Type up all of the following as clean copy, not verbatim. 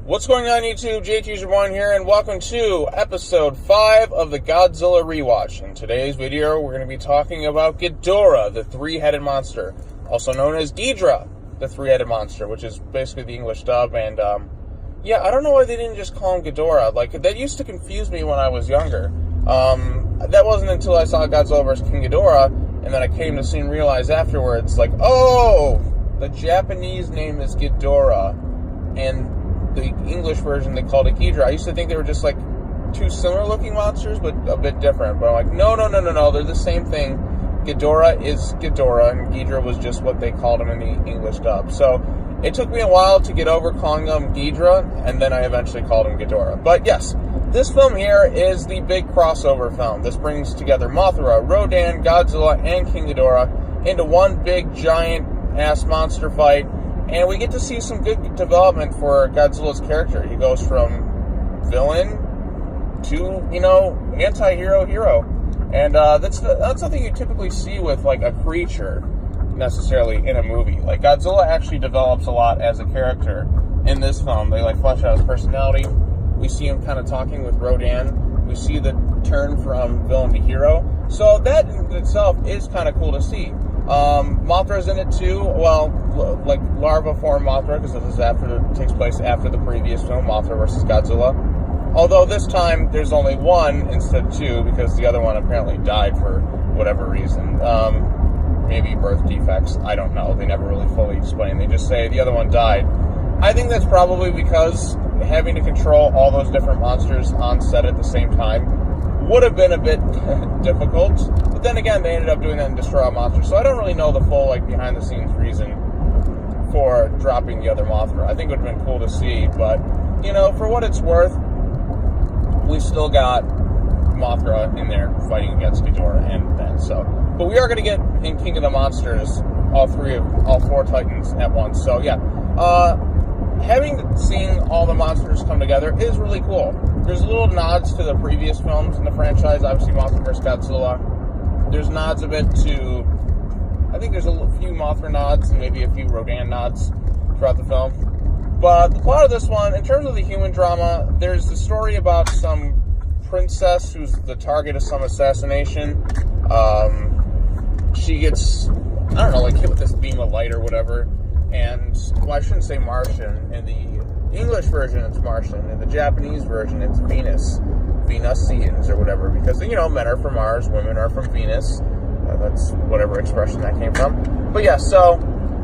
What's going on, YouTube? JT's Reborn here, and welcome to episode 5 of the Godzilla Rewatch. In today's video, we're going to be talking about Ghidorah, the three-headed monster, also known as Ghidorah, the three-headed monster, which is basically the English dub. And yeah, I don't know why they didn't just call him Ghidorah. Like, that used to confuse me when I was younger. That wasn't until I saw Godzilla vs. King Ghidorah, and then I came to see and realize afterwards, like, oh, the Japanese name is Ghidorah, and the English version, they called it Ghidorah. I used to think they were just, like, two similar-looking monsters, but a bit different. But I'm like, no, they're the same thing. Ghidorah is Ghidorah, and Ghidorah was just what they called him in the English dub. So it took me a while to get over calling him Ghidorah, and then I eventually called him Ghidorah. But yes, this film here is the big crossover film. This brings together Mothra, Rodan, Godzilla, and King Ghidorah into one big, giant-ass monster fight. And we get to see some good development for Godzilla's character. He goes from villain to, anti-hero hero. And that's something you typically see with, like, a creature, necessarily, in a movie. Like, Godzilla actually develops a lot as a character in this film. They, like, flesh out his personality. We see him kind of talking with Rodan. We see the turn from villain to hero. So that in itself is kind of cool to see. Mothra's in it too. Well, like larva form Mothra, because this takes place after the previous film, Mothra vs. Godzilla. Although this time there's only one instead of two, because the other one apparently died for whatever reason. Maybe birth defects. I don't know. They never really fully explain. They just say the other one died. I think that's probably because having to control all those different monsters on set at the same time would have been a bit difficult, but then again, they ended up doing that in Destroy All Monsters, so I don't really know the full, like, behind-the-scenes reason for dropping the other Mothra. I think it would have been cool to see, but, for what it's worth, we still got Mothra in there fighting against Ghidorah and that, so. But we are going to get in King of the Monsters all four Titans at once, so yeah. Having seen all the monsters come together is really cool. There's little nods to the previous films in the franchise, obviously Mothra vs. Godzilla. There's nods a bit to, I think there's a few Mothra nods and maybe a few Rodan nods throughout the film. But the plot of this one, in terms of the human drama, there's the story about some princess who's the target of some assassination. She gets, hit with this beam of light or whatever. And, well, I shouldn't say Martian. In the English version, it's Martian. In the Japanese version, it's Venusians or whatever. Because, men are from Mars, women are from Venus. That's whatever expression that came from. But yeah, so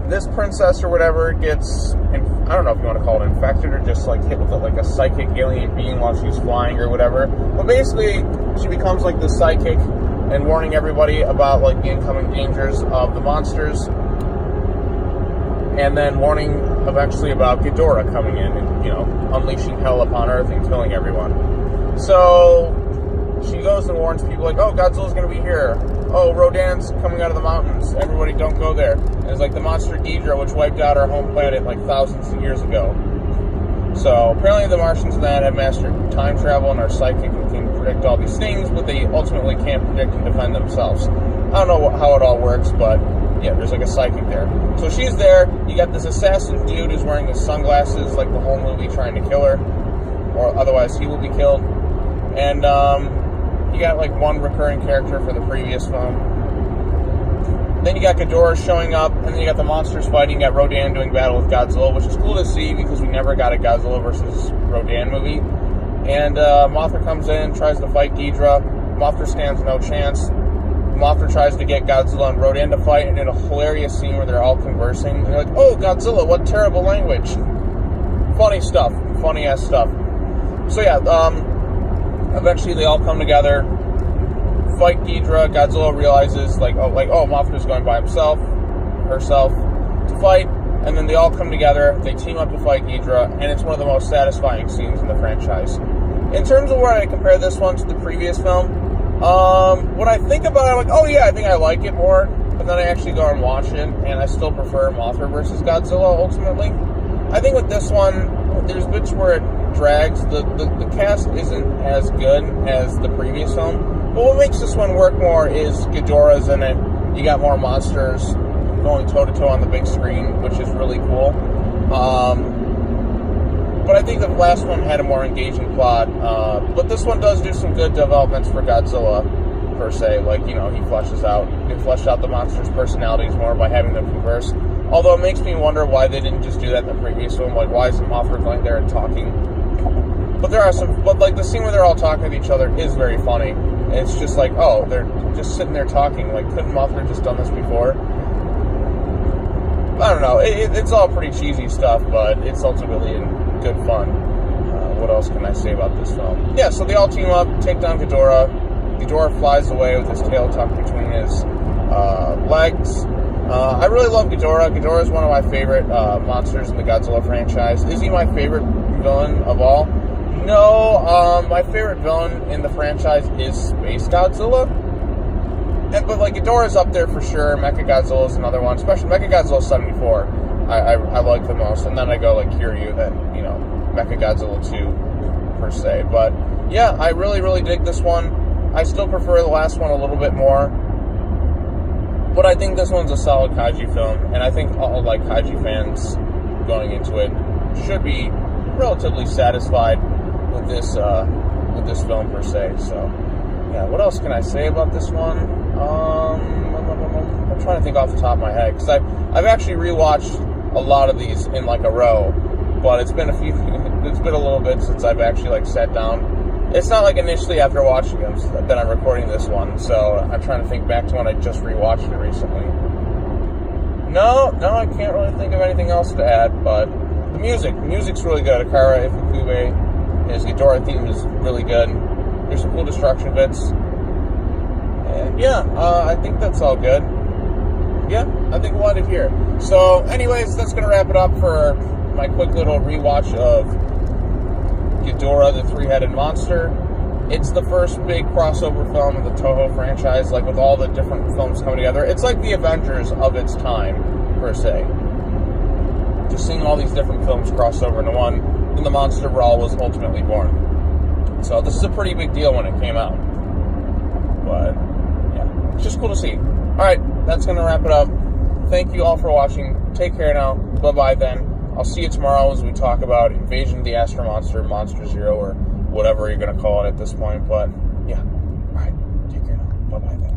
this princess or whatever gets, I don't know if you want to call it infected or just, like, hit with a psychic alien being while she's flying or whatever. But basically, she becomes, like, the psychic and warning everybody about, like, the incoming dangers of the monsters. And then warning eventually about Ghidorah coming in and, unleashing hell upon Earth and killing everyone. So she goes and warns people like, oh, Godzilla's going to be here. Oh, Rodan's coming out of the mountains. Everybody don't go there. And it's like the monster Ghidorah, which wiped out our home planet like thousands of years ago. So apparently the Martians then have mastered time travel and are psychic and can predict all these things, but they ultimately can't predict and defend themselves. I don't know how it all works, but yeah, there's like a psychic there. So she's there. You got this assassin dude who's wearing his sunglasses like the whole movie trying to kill her, or otherwise he will be killed. And you got like one recurring character for the previous film. Then you got Ghidorah showing up, and then you got the monsters fighting. You got Rodan doing battle with Godzilla, which is cool to see because we never got a Godzilla versus Rodan movie. And Mothra comes in, tries to fight Ghidorah. Mothra stands no chance. Mothra tries to get Godzilla and Rodan to fight, and in a hilarious scene where they're all conversing, and they're like, oh, Godzilla, what terrible language. Funny stuff. Funny-ass stuff. So yeah, eventually they all come together, fight Ghidorah. Godzilla realizes, Mothra's going by herself, to fight, and then they all come together, they team up to fight Ghidorah, and it's one of the most satisfying scenes in the franchise. In terms of where I compare this one to the previous film, when I think about it, I'm like, oh yeah, I think I like it more, but then I actually go and watch it, and I still prefer Mothra vs. Godzilla, ultimately. I think with this one, there's bits where it drags. The cast isn't as good as the previous film, but what makes this one work more is Ghidorah's in it. You got more monsters going toe-to-toe on the big screen, which is really cool. But I think the last one had a more engaging plot, but this one does do some good developments for Godzilla, per se. Like, he fleshed out the monster's personalities more by having them converse. Although it makes me wonder why they didn't just do that in the previous one. Like, why isn't Mothra going there and talking? But the scene where they're all talking to each other is very funny. And it's just like, oh, they're just sitting there talking. Like, couldn't Mothra have just done this before? I don't know. It's all pretty cheesy stuff, but it's ultimately in good fun. What else can I say about this film? Yeah, so they all team up, take down Ghidorah. Ghidorah flies away with his tail tucked between his legs. I really love Ghidorah. Ghidorah is one of my favorite monsters in the Godzilla franchise. Is he my favorite villain of all? No, my favorite villain in the franchise is Space Godzilla. But like, Ghidorah is up there for sure. Mechagodzilla is another one, especially Mechagodzilla 74. I like the most, and then I go like Kiryu, then Mechagodzilla 2 per se. But yeah, I really, really dig this one. I still prefer the last one a little bit more, but I think this one's a solid kaiju film, and I think all like kaiju fans going into it should be relatively satisfied with this film per se. So yeah, what else can I say about this one? I'm trying to think off the top of my head, because I've actually rewatched a lot of these in like a row, but it's been a little bit since I've actually like sat down. It's not like initially after watching them that I'm recording this one, so I'm trying to think back to when I just rewatched it recently. No, I can't really think of anything else to add, but the music's really good. Akira Ifukube, his Ghidorah theme is really good. There's some cool destruction bits. And yeah, I think that's all good. Yeah, I think we'll end it here. So anyways, that's going to wrap it up for my quick little rewatch of Ghidorah, the three-headed monster. It's the first big crossover film of the Toho franchise, like with all the different films coming together. It's like the Avengers of its time, per se. Just seeing all these different films cross over into one, when the monster brawl was ultimately born. So this is a pretty big deal when it came out. But yeah, it's just cool to see. Alright, that's going to wrap it up. Thank you all for watching. Take care now. Bye-bye then. I'll see you tomorrow as we talk about Invasion of the Astro Monster, Monster Zero, or whatever you're going to call it at this point. But yeah.